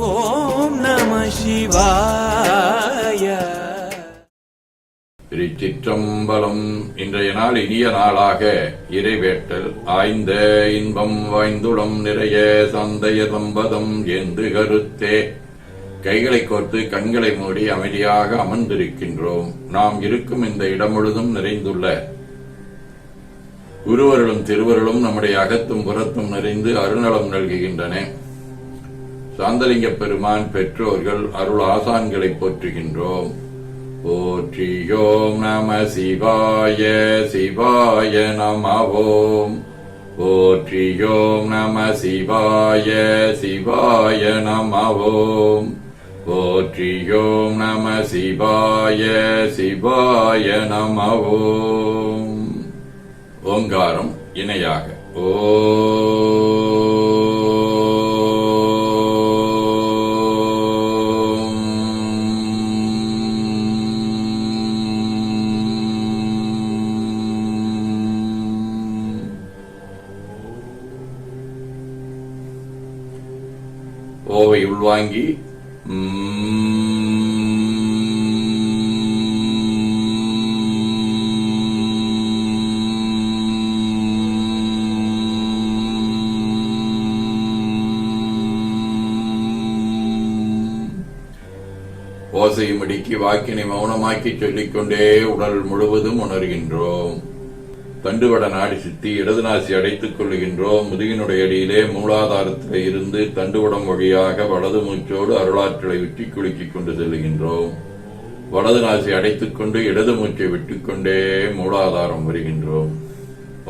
ஓம் நம சிவாய. திருச்சிற்றம்பலம். இன்றைய நாள் இனிய நாளாக இறைவேட்டல் ஆய்ந்த இன்பம் வாய்ந்துளம் நிறைய சந்தைய சம்பதம் என்று கருத்தே. கைகளை கோர்த்து கண்களை மூடி அமைதியாக அமர்ந்திருக்கின்றோம். நாம் இருக்கும் இந்த இடம் முழுதும் நிறைந்துள்ள குருவருளும் திருவருளும் நம்முடைய அகத்தும் புறத்தும் நிறைந்து அருநலம் நல்குகின்றன. சாந்தலிங்க பெருமான் பெற்றோர்கள் அருள் ஆசான்களை போற்றுகின்றோம். போற்றியோம் நம சிவாய சிவாய நமவோம். போற்றியோம் நம சிவாய சிவாய நமவோம். போற்றியோம் நம சிவாய சிவாய நமவோம். ஓங்காரம் இணையாக ஓ ஓவை உள்வாங்கி ஓசையும் அடிக்கி வாக்கினை மௌனமாக்கி சொல்லிக்கொண்டே உடல் முழுவதும் உணர்கின்றோம். தண்டுவட நாடி சுத்தி இடது நாசி அடைத்துக் கொள்ளுகின்றோம். முதுகினுடைய அடியிலே மூலாதாரத்தில் இருந்து தண்டுவடம் வழியாக வலது மூச்சோடு அருளாற்றலை உச்சி குலுக்கிக் கொண்டு செல்லுகின்றோம். வலது நாசி அடைத்துக் கொண்டு இடது மூச்சை விட்டுக்கொண்டே மூலாதாரம் வருகின்றோம்.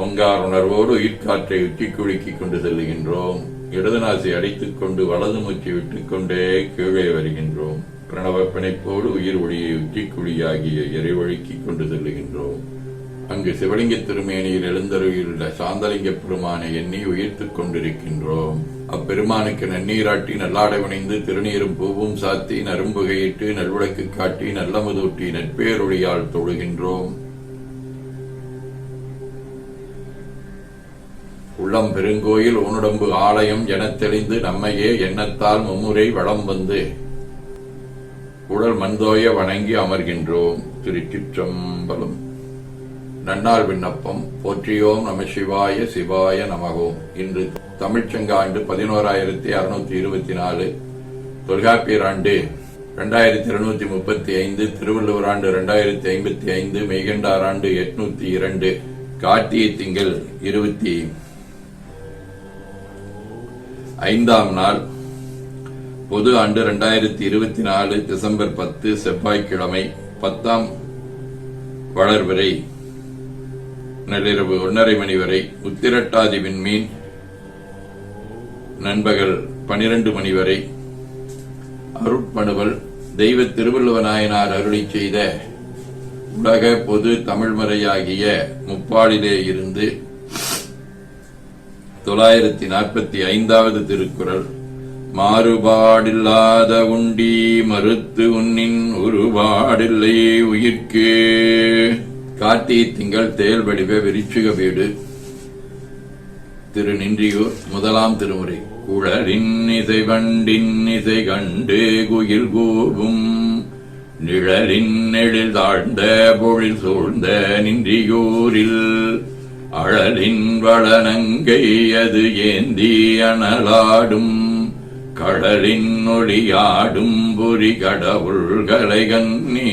ஓங்கார உணர்வோடு உயிர்காற்றை உச்சி குலுக்கிக் கொண்டு செல்லுகின்றோம். இடது நாசி அடைத்துக் கொண்டு வலது மூச்சை விட்டுக்கொண்டே கீழே வருகின்றோம். பிரணவ பிணைப்போடு உயிர் ஒளியை உச்சிக்குழியாகிய இறைவழுக்கிக் கொண்டு செல்லுகின்றோம். அங்கு சிவலிங்க திருமேனியில் எழுந்தருளியுள்ள சாந்தலிங்க பெருமானை எண்ணி உயிர்த்துக் கொண்டிருக்கின்றோம். அப்பெருமானுக்கு நன்னீராட்டி நல்லாடை வணைந்து திருநீரும் பூவும் சாத்தி நரும்புகையிட்டு நல்விளக்கு காட்டி நல்லமுதூட்டி நட்பேரொழியால் தொழுகின்றோம். உள்ளம் பெருங்கோயில் ஊனுடம்பு ஆலயம் எனத் தெளிந்து நம்மையே எண்ணத்தால் மும்முறை வளம் வந்து உடல் மந்தோய வணங்கி அமர்கின்றோம். திருச்சிற்றம்பலம். நன்னாள் விண்ணப்பம். போற்றியோம் நம சிவாய சிவாய நமகோம். இன்று தமிழ்ச்சங்காண்டு 11,624, தொல்காப்பியர் ஆண்டு 2235, திருவள்ளுவர் ஆண்டு 2055, மெய்கண்டார் ஆண்டு 802, கார்த்திகை திங்கள் 25ஆம் நாள், பொது ஆண்டு 2024, டிசம்பர் 10, செவ்வாய்க்கிழமை, 10ஆம் வளர்வரை நள்ளிரவு 1:30 மணி வரை, உத்திரட்டாதி விண்மீன் நண்பகல் 12 மணி வரை, அருட்பணுவல் தெய்வ திருவள்ளுவ நாயனார் அருளி செய்த உலக பொது தமிழ்மறையாகிய முப்பாலிலே இருந்து 945வது திருக்குறள். மாறுபாடில்லாத உண்டி மறுத்து உன்னின் உருபாடில்லை உயிர்க்கு. கார்த்திகை திங்கள் தேல் வடிவ விருச்சிக வீடு. திருநின்றியூர். முதலாம் திருமுறை. குழலின் இசை வண்டின் இசை கண்டு குயில் கூவும் நிழலின் எழில் தாழ்ந்த பொழில் சூழ்ந்த நின்றியூரில் அழலின் வளனங்கை அது ஏந்தி அனலாடும் கடலின் ஒளியாடும் பொறி கடவுள்களை கண்ணே.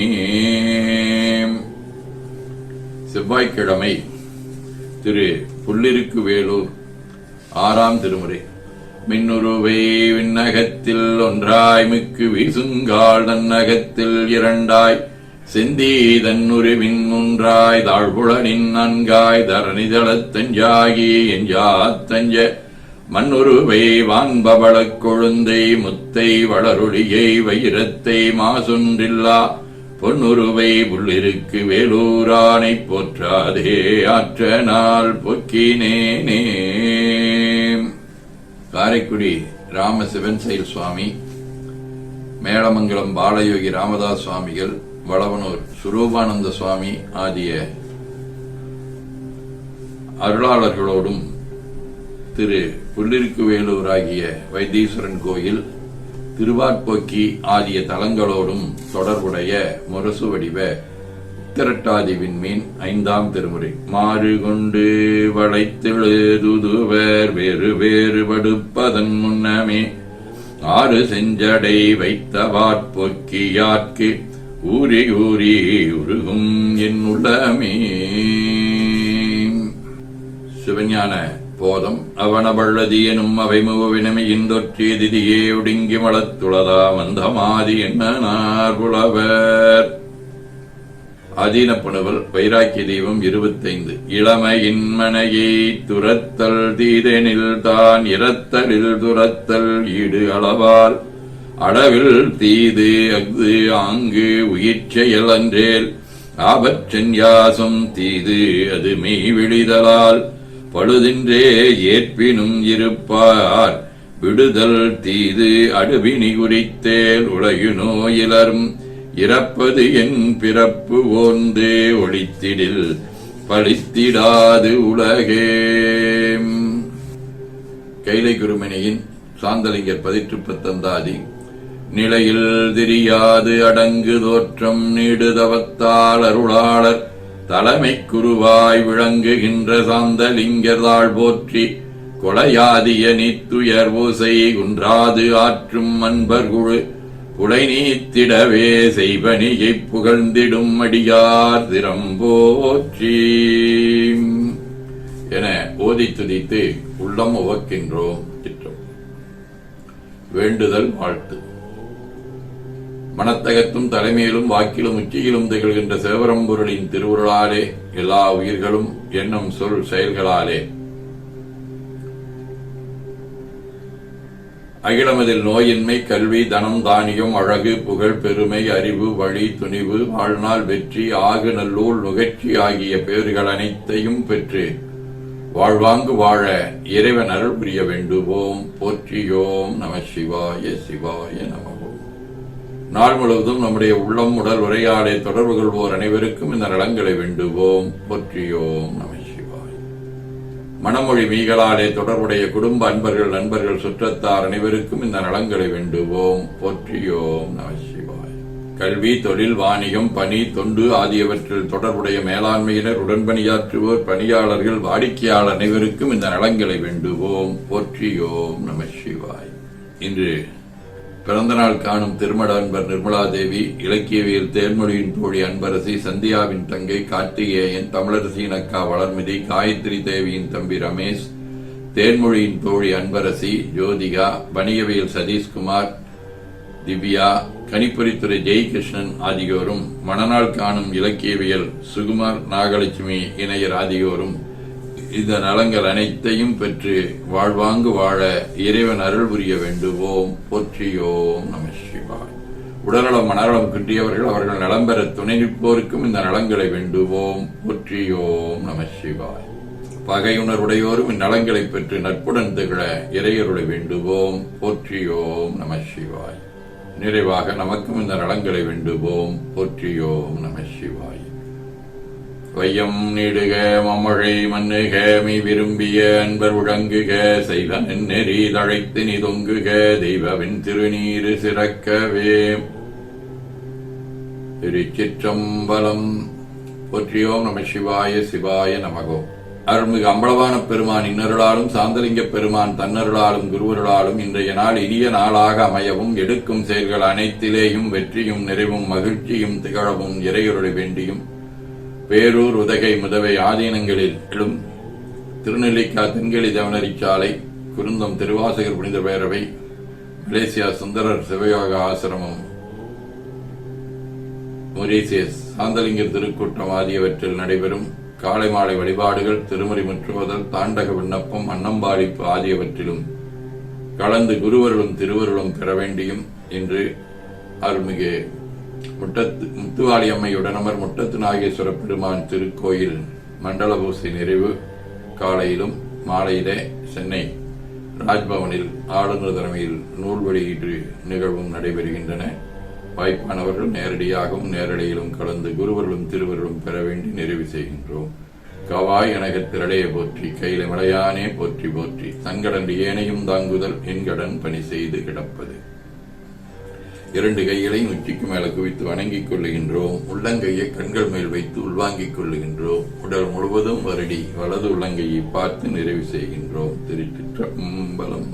செவ்வாய்க்கிழமை. திரு புள்ளிருக்கு வேலூர். 6ஆம் திருமுறை. மின்னுருவை விண்ணகத்தில் ஒன்றாய் மிக்கு வீசுங்கால் தன்னகத்தில் இரண்டாய் செந்தி தன்னுருவின் ஒன்றாய் தாழ்புலனின் நன்காய் தரணிதளத் தஞ்சாகி எஞ்சாத்தஞ்ச மண்ணுருவை வான்பவளக் கொழுந்தை முத்தை வளரொளியை வைரத்தை மாசொன்றில்லா பொன்னுருவை புள்ளிருக்கு வேலூரானை போற்றாதே ஆற்ற நாள் பொக்கினேனே. காரைக்குடி ராமசிவன் செயல் சுவாமி, மேளமங்கலம் பாலயோகி ராமதாஸ் சுவாமிகள், வளவனூர் சுரூபானந்த சுவாமி ஆகிய அருளாளர்களோடும் திரு புள்ளிருக்கு வேலூர் ஆகிய வைத்தீஸ்வரன் கோயில் திருவாட்போக்கி ஆகிய தலங்களோடும் தொடர்புடைய முரசு வடிவ திரட்டாதி விண்மீன் 5ஆம் திருமுறை. மாறு கொண்டு வளைத்தெழுதுவர் வேறு வேறுபடுப்பதன் முன்னமே ஆறு செஞ்சடை வைத்தவாட்பொக்கியாற்கு ஊறி ஊறி உருகும் என் உள்ளமே. சிவஞான போதம் அவனபள்ளதி எனும் அவை முகவினமையின் தொற்றிய திதியே ஒடுங்கி மலத்துளதா மந்தமாதி என்னார் புலவர். ஆதீனப்புணவல் வைராக்கிய தெய்வம் 25. இளமையின் மனையை துரத்தல் தீதெனில் தான் இரத்தலில் துரத்தல் ஈடு அளவால் அளவில் தீது அஃது ஆங்கு உயிர் செயல் அன்றேல் ஆபற்றென்யாசம் தீது அது மெய் விழிதலால் பழுதின்றே ஏற்பினும் இருப்பார் விடுதல் தீது அடுபினி குறித்தேல் உலகு நோயிலரும் இறப்பது என் பிறப்பு ஓந்தே ஒளித்திடில் பழித்திடாது உலகே. கைலை குருமணியின் சாந்தலிங்கர் 19 நிலையில் திரியாது அடங்கு தோற்றம் நீடுதவத்தால் அருளாளர் தலைமை குருவாய் விளங்குகின்ற சாந்தலிங்கர் தாழ் போற்றி கொலையாதிய நீத்துயர் ஓசை குன்றாது ஆற்றும் அன்பர் குழு புலை நீத்திடவே செய்வனியை புகழ்ந்திடும் அடியார் திறம்போற்றி என ஓதி துதித்து உள்ளம் உவக்கின்றோம். திட்டம் வேண்டுதல் வாழ்த்து. மனத்தகத்தும் தலைமையிலும் வாக்கிலும் உச்சியிலும் திகழ்கின்ற சிவபரம்பொருளின் திருவுருளாலே எல்லா உயிர்களும் எண்ணம் சொல் செயல்களாலே அகிலமதில் நோயின்மை கல்வி தனம் தானியம் அழகு புகழ் பெருமை அறிவு வழி துணிவு வாழ்நாள் வெற்றி ஆகு நல்லூர் நுகர்ச்சி ஆகிய பேறுகள் அனைத்தையும் பெற்று வாழ்வாங்கு வாழ இறைவன் அருள் புரிய வேண்டுவோம். போற்றியோம் நம சிவாய சிவாய நமவோம். நாள் முழுவதும் நம்முடைய உள்ளம் உடல் உரையாடை தொடர்பு கொள்வோர் அனைவருக்கும் இந்த நலங்களை வேண்டுவோம். போற்றியோம் நம சிவாய. மனமொழி மீகளாலே தொடர்புடைய குடும்ப அன்பர்கள் நண்பர்கள் சுற்றத்தார் அனைவருக்கும் இந்த நலங்களை வேண்டுவோம். போற்றியோம் நம சிவாய. கல்வி தொழில் வாணிகம் பணி தொண்டு ஆகியவற்றில் தொடர்புடைய மேலாண்மையினர் உடன்பணியாற்றுவோர் பணியாளர்கள் வாடிக்கையாளர் அனைவருக்கும் இந்த நலங்களை வேண்டுவோம். போற்றியோம் நம சிவாய. இன்று பிறந்தநாள் காணும் திருமண அன்பர் நிர்மலா தேவி, இலக்கியவியல் தேன்மொழியின் தோழி அன்பரசி, சந்தியாவின் தங்கை கார்த்திகேயன், தமிழரசியின் அக்கா வளர்மதி, காயத்ரி தேவியின் தம்பி ரமேஷ், தேன்மொழியின் தோழி அன்பரசி ஜோதிகா, வணிகவியல் சதீஷ்குமார், திவ்யா, கணிப்பொறித்துறை ஜெய்கிருஷ்ணன் ஆகியோரும், மணநாள் காணும் இலக்கியவியல் சுகுமார் நாகலட்சுமி இணையர் ஆகியோரும் இந்த நலங்கள் அனைத்தையும் பெற்று வாழ்வாங்கு வாழ இறைவன் அருள் புரிய வேண்டுவோம். போற்றியோம் நம சிவாய். உடல்நலம் மனநலம் கிட்டியவர்கள் அவர்கள் நலம் பெற துணை நிற்போருக்கும் இந்த நலங்களை வேண்டுவோம். போற்றியோம் நம சிவாய். பகையுணர்வுடையோரும் இந்நலங்களை பெற்று நட்புடன் திகழ இறையருளை வேண்டுவோம். போற்றியோம் நம சிவாய். நிறைவாக நமக்கும் இந்த நலங்களை வேண்டுவோம். போற்றியோம் நம சிவாய். வையம் நீடுக மமழை மண்ணுக மீ விரும்பிய அன்பர் உழங்குக செய்வ நெறி தழைத்து நீ தொங்குக தெய்வவின் திருநீரு சிறக்கவே. திருச்சிற்றம்பலம். போற்றியோம் நம சிவாய சிவாய நமகோ. அருள்மிகு அம்பலவான பெருமான் இன்னருளாலும் சாந்தலிங்க பெருமான் தன்னருளாலும் குருவருளாலும் இன்றைய நாள் இனிய நாளாக அமையவும் எடுக்கும் செயல்கள் அனைத்திலேயும் வெற்றியும் நிறைவும் மகிழ்ச்சியும் திகழவும் இறையருளை வேண்டியும் பேரூர் உதகை முதவை ஆதீனங்களில் எழும் திருநெல்லிக்கா தென்கெளி தேவனரிச்சாலை குருந்தம் திருவாசகர் புனித பேரவை மலேசியா சுந்தரர் சிவயோக ஆசிரமம் மொரீசியஸ் சாந்தலிங்கர் திருக்கூட்டம் ஆகியவற்றில் நடைபெறும் காலை மாலை வழிபாடுகள் திருமுறை முற்றுவதல் தாண்டக விண்ணப்பம் அன்னம்பாளிப்பு ஆகியவற்றிலும் கலந்து குருவருளும் திருவருளும் பெற வேண்டியும் இன்று அருள்மிகு முத்துவாளி அம்மையுடனமர் முட்டத்து நாகேஸ்வர பெருமான் திருக்கோயில் மண்டல பூசை நிறைவு காலையிலும் மாலையிலே சென்னை ராஜ்பவனில் ஆளுநர் தலைமையில் நூல் வெளியீட்டு நிகழ்வும் நடைபெறுகின்றன. வாய்ப்பானவர்கள் நேரடியாகவும் நேரடியிலும் கலந்து குருவர்களும் திருவர்களும் பெற வேண்டி நிறைவு செய்கின்றோம். கவாய் எனக திரளைய போற்றி கையில மலையானே போற்றி போற்றி தன்கடன் ஏனையும் தாங்குதல் என்கடன் பணி செய்து கிடப்பது. 2 கைகளையும் உச்சிக்கு மேல குவித்து வணங்கிக் கொள்ளுகின்றோம். உள்ளங்கையை கண்கள் மேல் வைத்து உள்வாங்கிக் கொள்ளுகின்றோம். உடல் முழுவதும் வருடி வலது உள்ளங்கையை பார்த்து நிறைவு செய்கின்றோம். திருச்சிற்றம்பலம்.